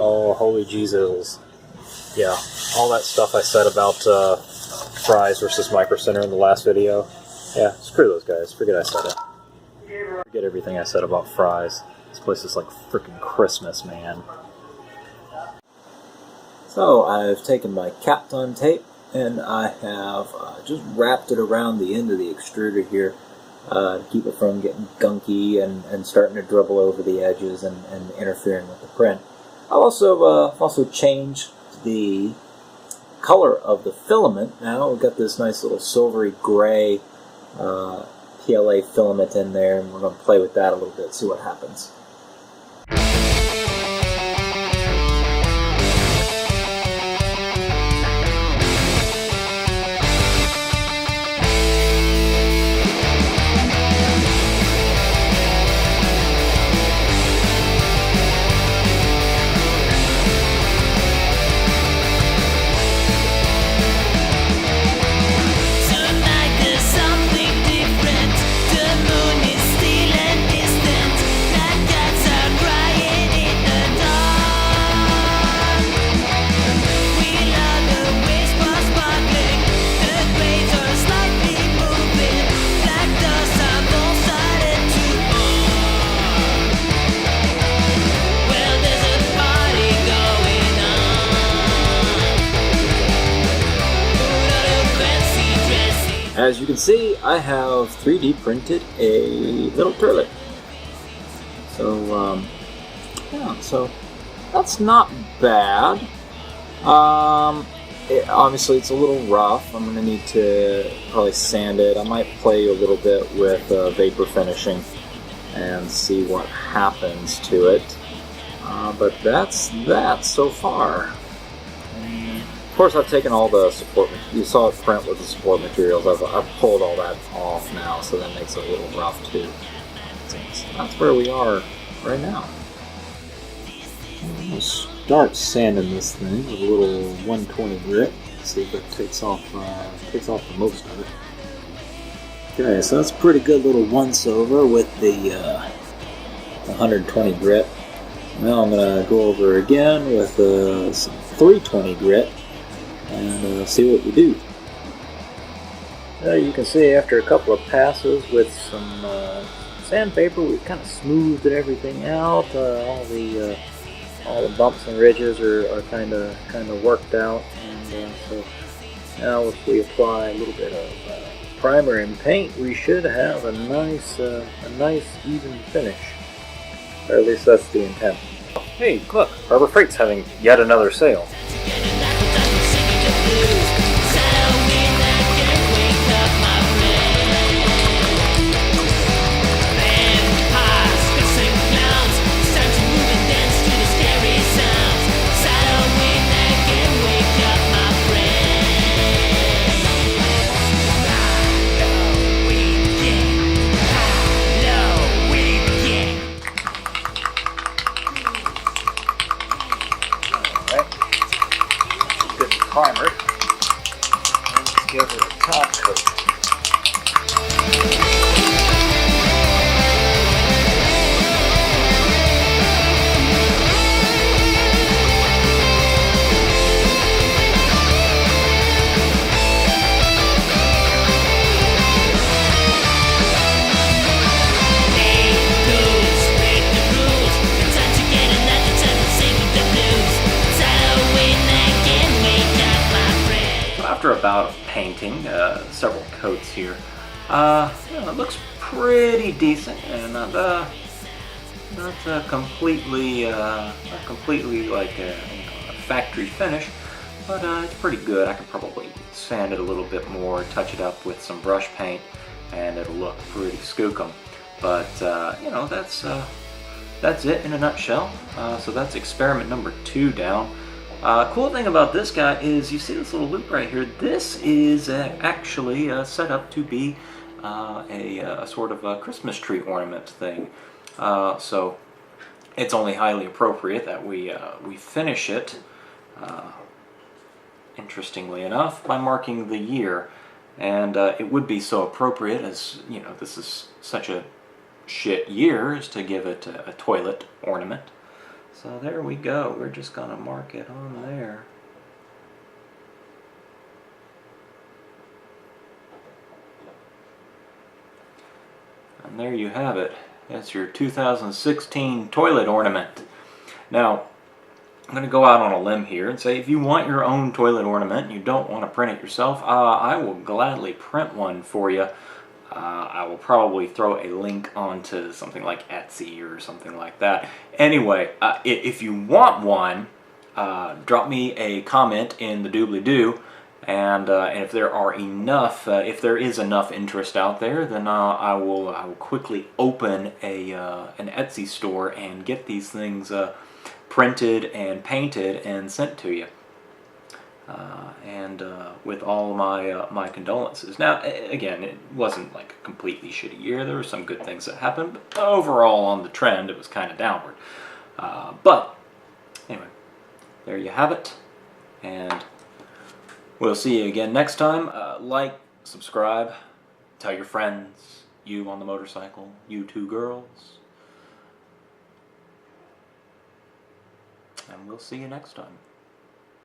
Oh, holy Jesus. Yeah, all that stuff I said about Fry's versus Micro Center in the last video. Yeah, screw those guys. Forget I said it. Forget everything I said about Fry's. This place is like freaking Christmas, man. So, I've taken my Kapton tape and I have just wrapped it around the end of the extruder here to keep it from getting gunky and starting to dribble over the edges and interfering with the print. I've also changed the color of the filament. Now we've got this nice little silvery gray PLA filament in there, and we're going to play with that a little bit, see what happens. As you can see, I have 3D printed a little turlet. So, yeah, so that's not bad. Obviously, it's a little rough. I'm going to need to probably sand it. I might play a little bit with vapor finishing and see what happens to it. But that's that so far. Of course, I've taken all the support. You saw it print with the support materials. I've pulled all that off now, so that makes it a little rough too. So that's where we are right now. I'm gonna start sanding this thing with a little 120 grit. See if it takes off the most of it. Okay, so that's a pretty good little once over with the 120 grit. Now I'm gonna go over again with some 320 grit. And see what we do. You can see after a couple of passes with some sandpaper, we've kind of smoothed everything out. All the bumps and ridges are kind of worked out. And so now if we apply a little bit of primer and paint, we should have a nice even finish. Or at least that's the intent. Hey, look, Harbor Freight's having yet another sale. Primer. Let's give it a top coat. After about painting several coats here, it looks pretty decent and not completely like a factory finish, but it's pretty good. I could probably sand it a little bit more, touch it up with some brush paint, and it'll look pretty skookum. But that's it in a nutshell. So that's experiment number 2 down. Cool thing about this guy is you see this little loop right here. This is actually set up to be a sort of a Christmas tree ornament thing. So it's only highly appropriate that we finish it, interestingly enough, by marking the year. And it would be so appropriate, as you know, this is such a shit year, is to give it a toilet ornament. So there we go. We're just going to mark it on there. And there you have it. That's your 2016 toilet ornament. Now, I'm going to go out on a limb here and say if you want your own toilet ornament and you don't want to print it yourself, I will gladly print one for you. I will probably throw a link onto something like Etsy or something like that. Anyway, if you want one, drop me a comment in the doobly-doo, and if there are enough, if there is enough interest out there, then I will quickly open an Etsy store and get these things printed and painted and sent to you. With all my condolences. Now, again, it wasn't like a completely shitty year. There were some good things that happened, but overall on the trend, it was kind of downward. But anyway, there you have it, and we'll see you again next time. Like, subscribe, tell your friends, you on the motorcycle, you two girls, and we'll see you next time.